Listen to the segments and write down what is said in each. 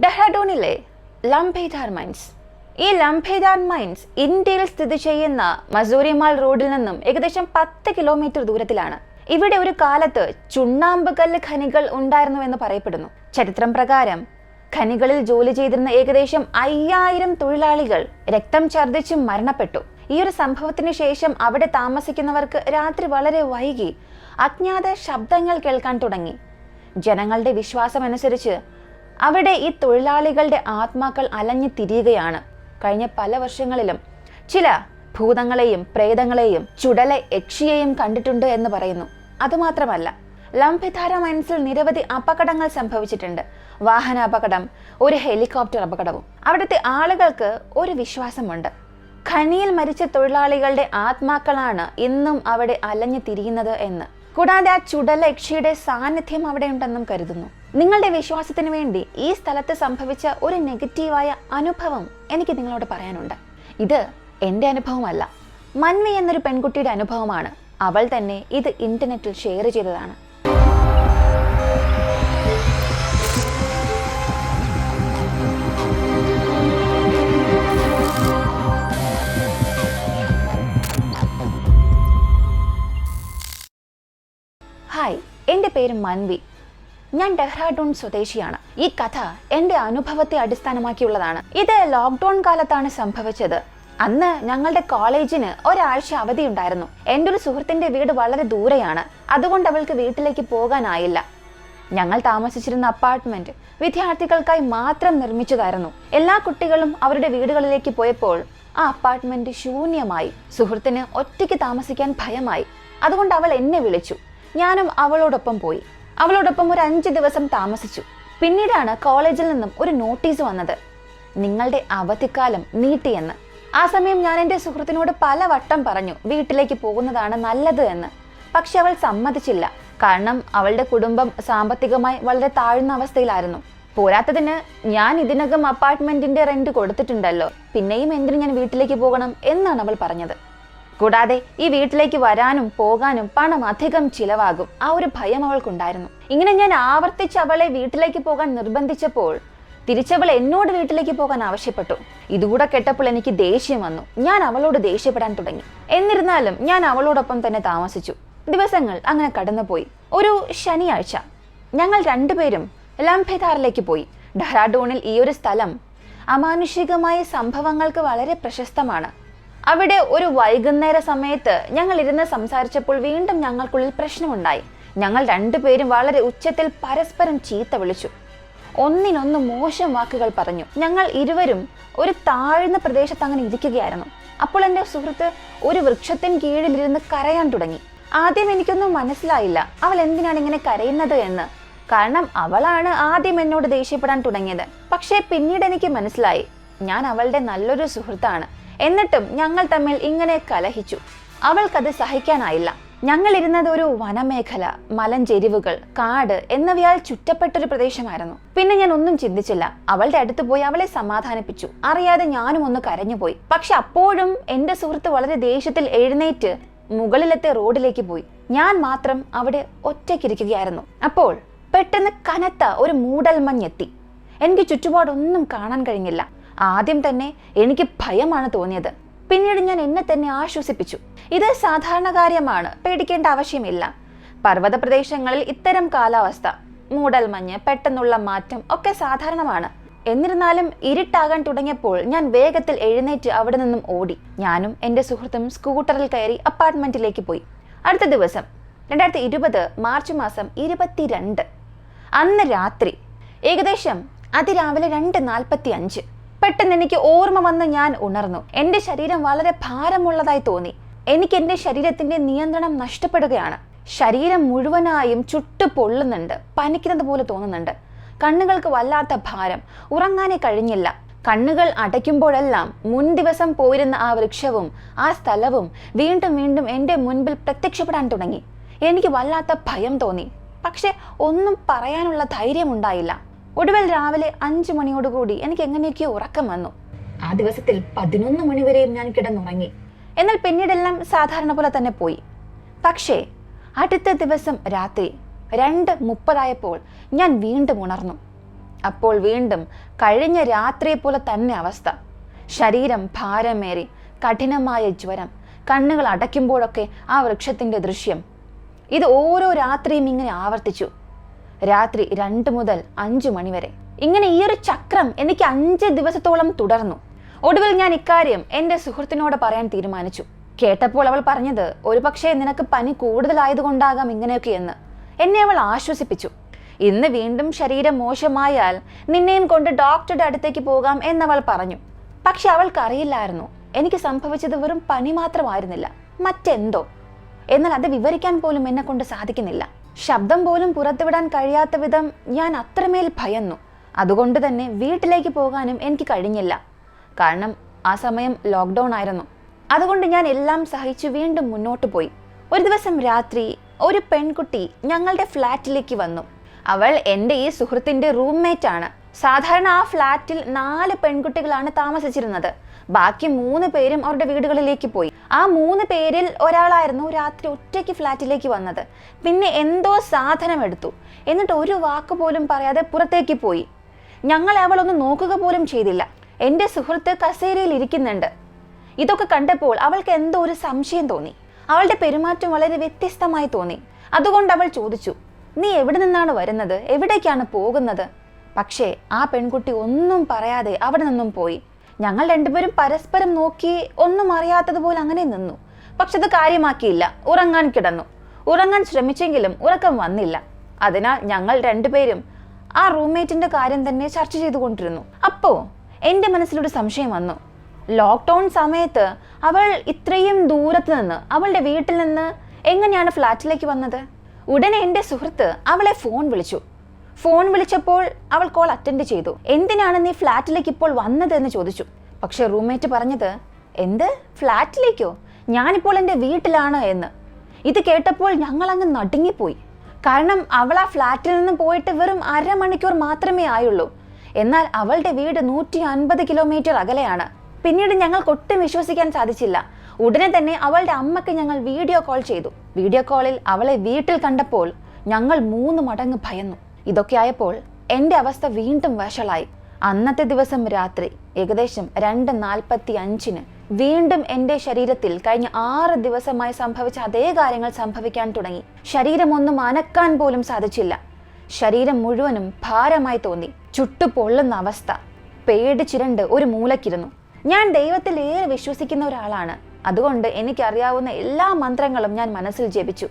ഡെഹ്റാഡൂണിലെ ലംബേദാർ mines. ഈ ലംബേദാർ mines ഇന്ത്യയിൽ സ്ഥിതി ചെയ്യുന്ന മസൂറിമാൾ റോഡിൽ നിന്നും ഏകദേശം 10 കിലോമീറ്റർ ദൂരത്തിലാണ്. ഇവിടെ ഒരു കാലത്ത് ചുണ്ണാമ്പ് കല്ല് ഖനികൾ ഉണ്ടായിരുന്നുവെന്ന് പറയപ്പെടുന്നു. ചരിത്രം പ്രകാരം ഖനികളിൽ ജോലി ചെയ്തിരുന്ന ഏകദേശം 5000 തൊഴിലാളികൾ രക്തം ഛർദ്ദിച്ച് മരണപ്പെട്ടു. ഈ ഒരു സംഭവത്തിന് ശേഷം അവിടെ താമസിക്കുന്നവർക്ക് രാത്രി വളരെ വൈകി അജ്ഞാത ശബ്ദങ്ങൾ കേൾക്കാൻ തുടങ്ങി. ജനങ്ങളുടെ വിശ്വാസമനുസരിച്ച് അവിടെ ഈ തൊഴിലാളികളുടെ ആത്മാക്കൾ അലഞ്ഞു തിരിയുകയാണ്. കഴിഞ്ഞ പല വർഷങ്ങളിലും ചില ഭൂതങ്ങളെയും പ്രേതങ്ങളെയും ചുടല യക്ഷിയെയും കണ്ടിട്ടുണ്ട് എന്ന് പറയുന്നു. അതുമാത്രമല്ല, ലംബേദാർ മൈൻസിൽ നിരവധി അപകടങ്ങൾ സംഭവിച്ചിട്ടുണ്ട്. വാഹന അപകടം, ഒരു ഹെലികോപ്റ്റർ അപകടവും. അവിടുത്തെ ആളുകൾക്ക് ഒരു വിശ്വാസമുണ്ട്, ഖനിയിൽ മരിച്ച തൊഴിലാളികളുടെ ആത്മാക്കളാണ് ഇന്നും അവിടെ അലഞ്ഞു തിരിയുന്നത് എന്ന്. കൂടാതെ ആ ചുടല യക്ഷിയുടെ സാന്നിധ്യം അവിടെ ഉണ്ടെന്നും കരുതുന്നു. നിങ്ങളുടെ വിശ്വാസത്തിന് വേണ്ടി ഈ സ്ഥലത്ത് സംഭവിച്ച ഒരു നെഗറ്റീവായ അനുഭവം എനിക്ക് നിങ്ങളോട് പറയാനുണ്ട്. ഇത് എൻ്റെ അനുഭവമല്ല, മൻവി എന്നൊരു പെൺകുട്ടിയുടെ അനുഭവമാണ്. അവൾ തന്നെ ഇത് ഇന്റർനെറ്റിൽ ഷെയർ ചെയ്തതാണ്. ഹായ്, എൻ്റെ പേര് മൻവി. ഞാൻ ഡെഹ്റാഡൂൺ സ്വദേശിയാണ്. ഈ കഥ എൻ്റെ അനുഭവത്തെ അടിസ്ഥാനമാക്കിയുള്ളതാണ്. ഇത് ലോക്ക്ഡൗൺ കാലത്താണ് സംഭവിച്ചത്. അന്ന് ഞങ്ങളുടെ കോളേജിന് ഒരാഴ്ച അവധി ഉണ്ടായിരുന്നു. എൻ്റെ ഒരു സുഹൃത്തിൻ്റെ വീട് വളരെ ദൂരെയാണ്, അതുകൊണ്ട് അവൾക്ക് വീട്ടിലേക്ക് പോകാനായില്ല. ഞങ്ങൾ താമസിച്ചിരുന്ന അപ്പാർട്ട്മെന്റ് വിദ്യാർത്ഥികൾക്കായി മാത്രം നിർമ്മിച്ചതായിരുന്നു. എല്ലാ കുട്ടികളും അവരുടെ വീടുകളിലേക്ക് പോയപ്പോൾ ആ അപ്പാർട്ട്മെന്റ് ശൂന്യമായി. സുഹൃത്തിന് ഒറ്റയ്ക്ക് താമസിക്കാൻ ഭയമായി. അതുകൊണ്ട് അവൾ എന്നെ വിളിച്ചു. ഞാനും അവളോടൊപ്പം പോയി. അവളോടൊപ്പം ഒരു 5 ദിവസം താമസിച്ചു. പിന്നീടാണ് കോളേജിൽ നിന്നും ഒരു നോട്ടീസ് വന്നത്, നിങ്ങളുടെ അവധിക്കാലം നീട്ടിയെന്ന്. ആ സമയം ഞാൻ എൻ്റെ സുഹൃത്തിനോട് പലവട്ടം പറഞ്ഞു വീട്ടിലേക്ക് പോകുന്നതാണ് നല്ലത് എന്ന്. പക്ഷെ അവൾ സമ്മതിച്ചില്ല. കാരണം അവളുടെ കുടുംബം സാമ്പത്തികമായി വളരെ താഴ്ന്ന അവസ്ഥയിലായിരുന്നു. പോരാത്തതിന് ഞാൻ ഇതിനകം അപ്പാർട്ട്മെന്റിന്റെ റെന്റ് കൊടുത്തിട്ടുണ്ടല്ലോ, പിന്നെയും എന്തിനു ഞാൻ വീട്ടിലേക്ക് പോകണം എന്നാണ് അവൾ പറഞ്ഞത്. കൂടാതെ ഈ വീട്ടിലേക്ക് വരാനും പോകാനും പണം അധികം ചിലവാകും. ആ ഒരു ഭയം അവൾക്കുണ്ടായിരുന്നു. ഇങ്ങനെ ഞാൻ ആവർത്തിച്ച് അവളെ വീട്ടിലേക്ക് പോകാൻ നിർബന്ധിച്ചപ്പോൾ തിരിച്ചവൾ എന്നോട് വീട്ടിലേക്ക് പോകാൻ ആവശ്യപ്പെട്ടു. ഇതുകൂടെ കേട്ടപ്പോൾ എനിക്ക് ദേഷ്യം വന്നു. ഞാൻ അവളോട് ദേഷ്യപ്പെടാൻ തുടങ്ങി. എന്നിരുന്നാലും ഞാൻ അവളോടൊപ്പം തന്നെ താമസിച്ചു. ദിവസങ്ങൾ അങ്ങനെ കടന്നുപോയി. ഒരു ശനിയാഴ്ച ഞങ്ങൾ രണ്ടുപേരും ലംബേദാറിലേക്ക് പോയി. ഡെഹ്റാഡൂണിൽ ഈ ഒരു സ്ഥലം അമാനുഷികമായ സംഭവങ്ങൾക്ക് വളരെ പ്രശസ്തമാണ്. അവിടെ ഒരു വൈകുന്നേര സമയത്ത് ഞങ്ങൾ ഇരുന്ന് സംസാരിച്ചപ്പോൾ വീണ്ടും ഞങ്ങൾക്കുള്ളിൽ പ്രശ്നമുണ്ടായി. ഞങ്ങൾ രണ്ടുപേരും വളരെ ഉച്ചത്തിൽ പരസ്പരം ചീത്ത വിളിച്ചു. ഒന്നിനൊന്ന് മോശം വാക്കുകൾ പറഞ്ഞു. ഞങ്ങൾ ഇരുവരും ഒരു താഴ്ന്ന പ്രദേശത്ത് അങ്ങനെ ഇരിക്കുകയായിരുന്നു. അപ്പോൾ എൻ്റെ സുഹൃത്ത് ഒരു വൃക്ഷത്തിന് കീഴിലിരുന്ന് കരയാൻ തുടങ്ങി. ആദ്യം എനിക്കൊന്നും മനസ്സിലായില്ല അവൾ എന്തിനാണ് ഇങ്ങനെ കരയുന്നത് എന്ന്. കാരണം അവളാണ് ആദ്യം എന്നോട് ദേഷ്യപ്പെടാൻ തുടങ്ങിയത്. പക്ഷേ പിന്നീട് എനിക്ക് മനസ്സിലായി, ഞാൻ അവളുടെ നല്ലൊരു സുഹൃത്താണ്. എന്നിട്ടും ഞങ്ങൾ തമ്മിൽ ഇങ്ങനെ കലഹിച്ചു. അവൾക്കത് സഹിക്കാനായില്ല. ഞങ്ങൾ ഇരുന്നത് ഒരു വനമേഖല, മലഞ്ചെരിവുകൾ, കാട് എന്നിവയാൽ ചുറ്റപ്പെട്ടൊരു പ്രദേശമായിരുന്നു. പിന്നെ ഞാൻ ഒന്നും ചിന്തിച്ചില്ല. അവളുടെ അടുത്ത് പോയി അവളെ സമാധാനിപ്പിച്ചു. അറിയാതെ ഞാനും ഒന്ന് കരഞ്ഞുപോയി. പക്ഷെ അപ്പോഴും എൻ്റെ സുഹൃത്ത് വളരെ ദേഷ്യത്തിൽ എഴുന്നേറ്റ് മുകളിലത്തെ റോഡിലേക്ക് പോയി. ഞാൻ മാത്രം അവിടെ ഒറ്റയ്ക്കിരിക്കുകയായിരുന്നു. അപ്പോൾ പെട്ടെന്ന് കനത്ത ഒരു മൂടൽമഞ്ഞെത്തി. എനിക്ക് ചുറ്റുപാടൊന്നും കാണാൻ കഴിഞ്ഞില്ല. ആദ്യം തന്നെ എനിക്ക് ഭയമാണ് തോന്നിയത്. പിന്നീട് ഞാൻ എന്നെ തന്നെ ആശ്വസിപ്പിച്ചു, ഇത് സാധാരണ കാര്യമാണ്, പേടിക്കേണ്ട ആവശ്യമില്ല. പർവ്വത പ്രദേശങ്ങളിൽ ഇത്തരം കാലാവസ്ഥ, മൂടൽമഞ്ഞ്, പെട്ടെന്നുള്ള മാറ്റം ഒക്കെ സാധാരണമാണ്. എന്നിരുന്നാലും ഇരുട്ടാകാൻ തുടങ്ങിയപ്പോൾ ഞാൻ വേഗത്തിൽ എഴുന്നേറ്റ് അവിടെ നിന്നും ഓടി. ഞാനും എൻ്റെ സുഹൃത്തും സ്കൂട്ടറിൽ കയറി അപ്പാർട്ട്മെന്റിലേക്ക് പോയി. അടുത്ത ദിവസം 2020 മാർച്ച് മാസം 22 അന്ന് രാത്രി ഏകദേശം അതിരാവിലെ 2:45 പെട്ടെന്ന് എനിക്ക് ഓർമ്മ വന്ന് ഞാൻ ഉണർന്നു. എൻ്റെ ശരീരം വളരെ ഭാരമുള്ളതായി തോന്നി. എനിക്ക് എൻ്റെ ശരീരത്തിന്റെ നിയന്ത്രണം നഷ്ടപ്പെടുകയാണ്. ശരീരം മുഴുവനായും ചുട്ടു പൊള്ളുന്നുണ്ട്, പനിക്കുന്നത് പോലെ തോന്നുന്നുണ്ട്. കണ്ണുകൾക്ക് വല്ലാത്ത ഭാരം, ഉറങ്ങാനേ കഴിഞ്ഞില്ല. കണ്ണുകൾ അടയ്ക്കുമ്പോഴെല്ലാം മുൻ ദിവസം പോയിരുന്ന ആ വൃക്ഷവും ആ സ്ഥലവും വീണ്ടും വീണ്ടും എൻ്റെ മുൻപിൽ പ്രത്യക്ഷപ്പെടാൻ തുടങ്ങി. എനിക്ക് വല്ലാത്ത ഭയം തോന്നി. പക്ഷെ ഒന്നും പറയാനുള്ള ധൈര്യമുണ്ടായില്ല. ഒടുവിൽ രാവിലെ 5 മണിയോടുകൂടി എനിക്ക് എങ്ങനെയൊക്കെയോ ഉറക്കം വന്നു. ആ ദിവസത്തിൽ 11 മണി വരെയും ഞാൻ കിടന്നുറങ്ങി. എന്നാൽ പിന്നീടെല്ലാം സാധാരണ പോലെ തന്നെ പോയി. പക്ഷേ അടുത്ത ദിവസം രാത്രി 2:30 ഞാൻ വീണ്ടും ഉണർന്നു. അപ്പോൾ വീണ്ടും കഴിഞ്ഞ രാത്രിയെപ്പോലെ തന്നെ അവസ്ഥ. ശരീരം ഭാരമേറി, കഠിനമായ ജ്വരം, കണ്ണുകൾ അടയ്ക്കുമ്പോഴൊക്കെ ആ വൃക്ഷത്തിന്റെ ദൃശ്യം. ഇത് ഓരോ രാത്രിയും ഇങ്ങനെ ആവർത്തിച്ചു. രാത്രി 2 മുതൽ 5 മണി വരെ. ഇങ്ങനെ ഈ ഒരു ചക്രം എനിക്ക് 5 ദിവസത്തോളം തുടർന്നു. ഒടുവിൽ ഞാൻ ഇക്കാര്യം എൻ്റെ സുഹൃത്തിനോട് പറയാൻ തീരുമാനിച്ചു. കേട്ടപ്പോൾ അവൾ പറഞ്ഞത്, ഒരുപക്ഷെ നിനക്ക് പനി കൂടുതലായതുകൊണ്ടാകാം ഇങ്ങനെയൊക്കെ എന്ന്. എന്നെ അവൾ ആശ്വസിപ്പിച്ചു. ഇന്ന് വീണ്ടും ശരീരം മോശമായാൽ നിന്നെയും കൊണ്ട് ഡോക്ടറുടെ അടുത്തേക്ക് പോകാം എന്നവൾ പറഞ്ഞു. പക്ഷെ അവൾക്കറിയില്ലായിരുന്നു എനിക്ക് സംഭവിച്ചത് വെറും പനി മാത്രമായിരുന്നില്ല, മറ്റെന്തോ. എന്നാൽ അത് വിവരിക്കാൻ പോലും എന്നെ കൊണ്ട് സാധിക്കുന്നില്ല. ശബ്ദം പോലും പുറത്തുവിടാൻ കഴിയാത്ത വിധം ഞാൻ അത്രമേൽ ഭയന്നു. അതുകൊണ്ട് തന്നെ വീട്ടിലേക്ക് പോകാനും എനിക്ക് കഴിഞ്ഞില്ല. കാരണം ആ സമയം ലോക്ക്ഡൗൺ ആയിരുന്നു. അതുകൊണ്ട് ഞാൻ എല്ലാം സഹിച്ചു വീണ്ടും മുന്നോട്ട് പോയി. ഒരു ദിവസം രാത്രി ഒരു പെൺകുട്ടി ഞങ്ങളുടെ ഫ്ലാറ്റിലേക്ക് വന്നു. അവൾ എൻ്റെ ഈ സുഹൃത്തിൻ്റെ റൂംമേറ്റ് ആണ്. സാധാരണ ആ ഫ്ലാറ്റിൽ 4 പെൺകുട്ടികളാണ് താമസിച്ചിരുന്നത്. ബാക്കി 3 പേരും അവരുടെ വീടുകളിലേക്ക് പോയി. ആ 3 പേരിൽ ഒരാളായിരുന്നു രാത്രി ഒറ്റയ്ക്ക് ഫ്ലാറ്റിലേക്ക് വന്നത്. പിന്നെ എന്തോ സാധനം എടുത്തു, എന്നിട്ട് ഒരു വാക്ക് പോലും പറയാതെ പുറത്തേക്ക് പോയി. ഞങ്ങളെ അവളൊന്ന് നോക്കുക പോലും ചെയ്തില്ല. എൻ്റെ സുഹൃത്ത് കസേരയിൽ ഇരിക്കുന്നുണ്ട്. ഇതൊക്കെ കണ്ടപ്പോൾ അവൾക്ക് എന്തോ ഒരു സംശയം തോന്നി. അവളുടെ പെരുമാറ്റം വളരെ വ്യത്യസ്തമായി തോന്നി. അതുകൊണ്ട് അവൾ ചോദിച്ചു, നീ എവിടെ നിന്നാണ് വരുന്നത്, എവിടേക്കാണ് പോകുന്നത്? പക്ഷേ ആ പെൺകുട്ടി ഒന്നും പറയാതെ അവിടെ നിന്നും പോയി. ഞങ്ങൾ 2 പേരും പരസ്പരം നോക്കി ഒന്നും അറിയാത്തതുപോലെ അങ്ങനെ നിന്നു. പക്ഷെ അത് കാര്യമാക്കിയില്ല. ഉറങ്ങാൻ കിടന്നു. ഉറങ്ങാൻ ശ്രമിച്ചെങ്കിലും ഉറക്കം വന്നില്ല. അതിനാൽ ഞങ്ങൾ 2 പേരും ആ റൂംമേറ്റിന്റെ കാര്യം തന്നെ ചർച്ച ചെയ്തുകൊണ്ടിരുന്നു. അപ്പോ എൻ്റെ മനസ്സിലൊരു സംശയം വന്നു. ലോക്ക്ഡൗൺ സമയത്ത് അവൾ ഇത്രയും ദൂരത്ത് നിന്ന്, അവളുടെ വീട്ടിൽ നിന്ന് എങ്ങനെയാണ് ഫ്ലാറ്റിലേക്ക് വന്നത്? ഉടനെ എൻ്റെ സുഹൃത്ത് അവളെ ഫോൺ വിളിച്ചു. ഫോൺ വിളിച്ചപ്പോൾ അവൾ കോൾ അറ്റൻഡ് ചെയ്തു. എന്തിനാണ് നീ ഫ്ലാറ്റിലേക്ക് ഇപ്പോൾ വന്നത് എന്ന് ചോദിച്ചു. പക്ഷെ റൂംമേറ്റ് പറഞ്ഞത്, എന്ത്, ഫ്ലാറ്റിലേക്കോ? ഞാനിപ്പോൾ എൻ്റെ വീട്ടിലാണ് എന്ന്. ഇത് കേട്ടപ്പോൾ ഞങ്ങൾ അങ്ങ് നടുങ്ങിപ്പോയി. കാരണം അവൾ ആ ഫ്ലാറ്റിൽ നിന്ന് പോയിട്ട് വെറും 1/2 മണിക്കൂർ മാത്രമേ ആയുള്ളൂ. എന്നാൽ അവളുടെ വീട് 150 കിലോമീറ്റർ അകലെയാണ്. പിന്നീട് ഞങ്ങൾക്ക് ഒട്ടും വിശ്വസിക്കാൻ സാധിച്ചില്ല. ഉടനെ തന്നെ അവളുടെ അമ്മയ്ക്ക് ഞങ്ങൾ വീഡിയോ കോൾ ചെയ്തു. വീഡിയോ കോളിൽ അവളെ വീട്ടിൽ കണ്ടപ്പോൾ ഞങ്ങൾ 3 മടങ്ങ് ഭയന്നു. ഇതൊക്കെ ആയപ്പോൾ എൻ്റെ അവസ്ഥ വീണ്ടും വഷളായി. അന്നത്തെ ദിവസം രാത്രി ഏകദേശം 2:45 വീണ്ടും എൻ്റെ ശരീരത്തിൽ കഴിഞ്ഞ 6 ദിവസമായി സംഭവിച്ച അതേ കാര്യങ്ങൾ സംഭവിക്കാൻ തുടങ്ങി. ശരീരമൊന്നും അനക്കാൻ പോലും സാധിച്ചില്ല. ശരീരം മുഴുവനും ഭാരമായി തോന്നി. ചുട്ടുപൊള്ളുന്ന അവസ്ഥ. പേടിച്ചിരണ്ട് ഒരു മൂലക്കിരുന്നു. ഞാൻ ദൈവത്തിൽ ഏറെ വിശ്വസിക്കുന്ന ഒരാളാണ്. അതുകൊണ്ട് എനിക്കറിയാവുന്ന എല്ലാ മന്ത്രങ്ങളും ഞാൻ മനസ്സിൽ ജപിച്ചു.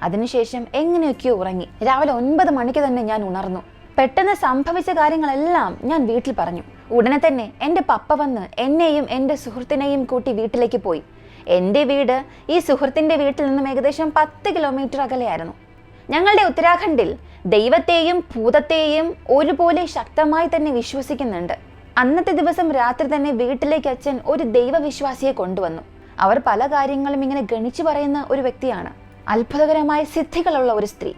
അതിനുശേഷം എങ്ങനെയൊക്കെയോ ഉറങ്ങി. രാവിലെ 9 മണിക്ക് തന്നെ ഞാൻ ഉണർന്നു. പെട്ടെന്ന് സംഭവിച്ച കാര്യങ്ങളെല്ലാം ഞാൻ വീട്ടിൽ പറഞ്ഞു. ഉടനെ തന്നെ എൻ്റെ പപ്പ വന്ന് എന്നെയും എൻ്റെ സുഹൃത്തിനെയും കൂട്ടി വീട്ടിലേക്ക് പോയി. എൻ്റെ വീട് ഈ സുഹൃത്തിൻ്റെ വീട്ടിൽ നിന്നും ഏകദേശം 10 കിലോമീറ്റർ അകലെയായിരുന്നു. ഞങ്ങളുടെ ഉത്തരാഖണ്ഡിൽ ദൈവത്തെയും ഭൂതത്തെയും ഒരുപോലെ ശക്തമായി തന്നെ വിശ്വസിക്കുന്നുണ്ട്. അന്നത്തെ ദിവസം രാത്രി തന്നെ വീട്ടിലേക്ക് അച്ഛൻ ഒരു ദൈവവിശ്വാസിയെ കൊണ്ടുവന്നു. അവർ പല കാര്യങ്ങളും ഇങ്ങനെ ഗണിച്ചു പറയുന്ന ഒരു വ്യക്തിയാണ്. അത്ഭുതകരമായ സിദ്ധികളുള്ള ഒരു സ്ത്രീ.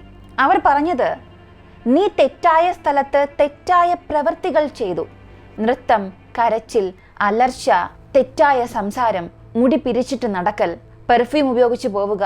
അവർ പറഞ്ഞത്, നീ തെറ്റായ സ്ഥലത്ത് തെറ്റായ പ്രവൃത്തികൾ ചെയ്തു. നൃത്തം, കരച്ചിൽ, അലർച്ച, തെറ്റായ സംസാരം, മുടി പിരിച്ചിട്ട് നടക്കൽ, പെർഫ്യൂം ഉപയോഗിച്ച് പോവുക,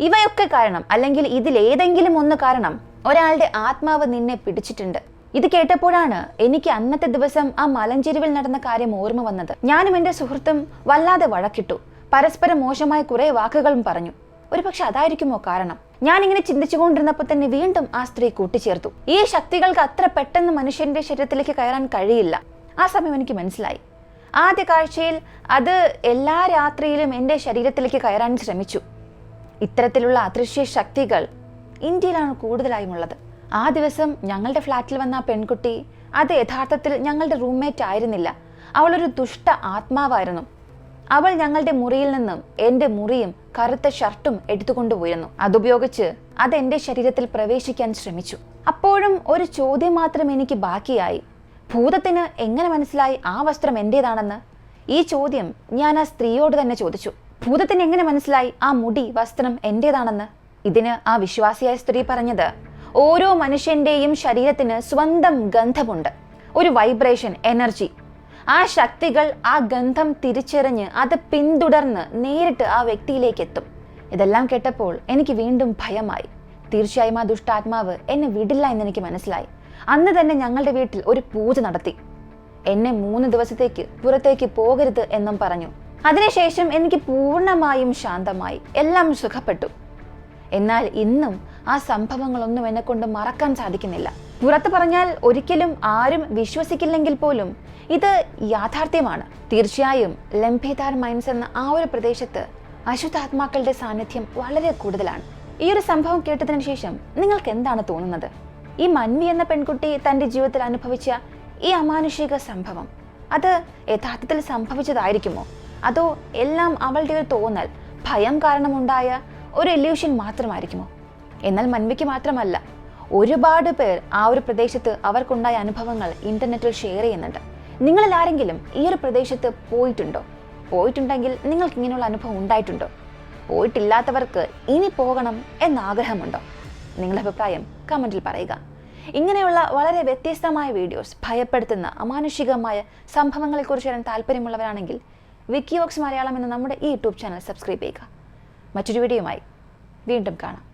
ഇവയൊക്കെ കാരണം, അല്ലെങ്കിൽ ഇതിലേതെങ്കിലും ഒന്ന് കാരണം ഒരാളുടെ ആത്മാവ് നിന്നെ പിടിച്ചിട്ടുണ്ട്. ഇത് കേട്ടപ്പോഴാണ് എനിക്ക് അന്നത്തെ ദിവസം ആ മലഞ്ചെരുവിൽ നടന്ന കാര്യം ഓർമ്മ വന്നത്. ഞാനും എൻ്റെ സുഹൃത്തും വല്ലാതെ വഴക്കിട്ടു. പരസ്പരം മോശമായ കുറെ വാക്കുകളും പറഞ്ഞു. ഒരുപക്ഷെ അതായിരിക്കുമോ കാരണം? ഞാനിങ്ങനെ ചിന്തിച്ചുകൊണ്ടിരുന്നപ്പോൾ തന്നെ വീണ്ടും ആ സ്ത്രീ കൂട്ടിച്ചേർത്തു. ഈ ശക്തികൾക്ക് അത്ര പെട്ടെന്ന് മനുഷ്യന്റെ ശരീരത്തിലേക്ക് കയറാൻ കഴിയില്ല. ആ സമയം എനിക്ക് മനസ്സിലായി. ആദ്യ കാഴ്ചയിൽ അത് എല്ലാ രാത്രിയിലും എൻ്റെ ശരീരത്തിലേക്ക് കയറാൻ ശ്രമിച്ചു. ഇത്തരത്തിലുള്ള അദൃശ്യ ശക്തികൾ ഇന്ത്യയിലാണ് കൂടുതലായും ഉള്ളത്. ആ ദിവസം ഞങ്ങളുടെ ഫ്ലാറ്റിൽ വന്ന ആ പെൺകുട്ടി അത് യഥാർത്ഥത്തിൽ ഞങ്ങളുടെ റൂംമേറ്റ് ആയിരുന്നില്ല. അവളൊരു ദുഷ്ട ആത്മാവായിരുന്നു. അവൾ ഞങ്ങളുടെ മുറിയിൽ നിന്നും എൻ്റെ മുറിയും കറുത്ത ഷർട്ടും എടുത്തുകൊണ്ടുപോയിരുന്നു. അതുപയോഗിച്ച് അത് എൻ്റെ ശരീരത്തിൽ പ്രവേശിക്കാൻ ശ്രമിച്ചു. അപ്പോഴും ഒരു ചോദ്യം മാത്രം എനിക്ക് ബാക്കിയായി. ഭൂതത്തിന് എങ്ങനെ മനസ്സിലായി ആ വസ്ത്രം എൻ്റേതാണെന്ന്? ഈ ചോദ്യം ഞാൻ ആ സ്ത്രീയോട് തന്നെ ചോദിച്ചു. ഭൂതത്തിന് എങ്ങനെ മനസ്സിലായി ആ മുടി, വസ്ത്രം എൻ്റേതാണെന്ന്? ഇതിന് ആ വിശ്വാസിയായ സ്ത്രീ പറഞ്ഞത്, ഓരോ മനുഷ്യന്റെയും ശരീരത്തിന് സ്വന്തം ഗന്ധമുണ്ട്, ഒരു വൈബ്രേഷൻ, എനർജി. ആ ശക്തികൾ ആ ഗന്ധം തിരിച്ചറിഞ്ഞ് അത് പിന്തുടർന്ന് നേരിട്ട് ആ വ്യക്തിയിലേക്ക് എത്തും. ഇതെല്ലാം കേട്ടപ്പോൾ എനിക്ക് വീണ്ടും ഭയമായി. തീർച്ചയായും ആ ദുഷ്ടാത്മാവ് എന്നെ വിടില്ല എന്നെനിക്ക് മനസ്സിലായി. അന്ന് തന്നെ ഞങ്ങളുടെ വീട്ടിൽ ഒരു പൂജ നടത്തി. എന്നെ 3 ദിവസത്തേക്ക് പുറത്തേക്ക് പോകരുത് എന്നും പറഞ്ഞു. അതിനുശേഷം എനിക്ക് പൂർണ്ണമായും ശാന്തമായി, എല്ലാം സുഖപ്പെട്ടു. എന്നാൽ ഇന്നും ആ സംഭവങ്ങളൊന്നും എന്നെ കൊണ്ട് മറക്കാൻ സാധിക്കുന്നില്ല. പുറത്ത് പറഞ്ഞാൽ ഒരിക്കലും ആരും വിശ്വസിക്കില്ലെങ്കിൽ പോലും ഇത് യാഥാർത്ഥ്യമാണ്. തീർച്ചയായും ലംബേദാർ മൈൻസ് എന്ന ആ ഒരു പ്രദേശത്ത് അശുദ്ധാത്മാക്കളുടെ സാന്നിധ്യം വളരെ കൂടുതലാണ്. ഈ ഒരു സംഭവം കേട്ടതിന് ശേഷം നിങ്ങൾക്ക് എന്താണ് തോന്നുന്നത്? ഈ മൻവി എന്ന പെൺകുട്ടി തൻ്റെ ജീവിതത്തിൽ അനുഭവിച്ച ഈ അമാനുഷിക സംഭവം അത് യഥാർത്ഥത്തിൽ സംഭവിച്ചതായിരിക്കുമോ? അതോ എല്ലാം അവളുടെ ഒരു തോന്നൽ, ഭയം കാരണമുണ്ടായ ഒരു ഇല്യൂഷൻ മാത്രമായിരിക്കുമോ? എന്നാൽ മൻവിക്ക് മാത്രമല്ല, ഒരുപാട് പേർ ആ ഒരു പ്രദേശത്ത് അവർക്കുണ്ടായ അനുഭവങ്ങൾ ഇന്റർനെറ്റിൽ ഷെയർ ചെയ്യുന്നുണ്ട്. നിങ്ങളിൽ ആരെങ്കിലും ഈ ഒരു പ്രദേശത്ത് പോയിട്ടുണ്ടോ? പോയിട്ടുണ്ടെങ്കിൽ നിങ്ങൾക്ക് ഇങ്ങനെയുള്ള അനുഭവം ഉണ്ടായിട്ടുണ്ടോ? പോയിട്ടില്ലാത്തവർക്ക് ഇനി പോകണം എന്നാഗ്രഹമുണ്ടോ? നിങ്ങളുടെ അഭിപ്രായം കമൻറ്റിൽ പറയുക. ഇങ്ങനെയുള്ള വളരെ വ്യത്യസ്തമായ വീഡിയോസ്, ഭയപ്പെടുത്തുന്ന അമാനുഷികമായ സംഭവങ്ങളെക്കുറിച്ച് അറിയാൻ താല്പര്യമുള്ളവരാണെങ്കിൽ വിക്കിവോക്സ് മലയാളം എന്ന നമ്മുടെ ഈ യൂട്യൂബ് ചാനൽ സബ്സ്ക്രൈബ് ചെയ്യുക. മറ്റൊരു വീഡിയോയുമായി വീണ്ടും കാണാം.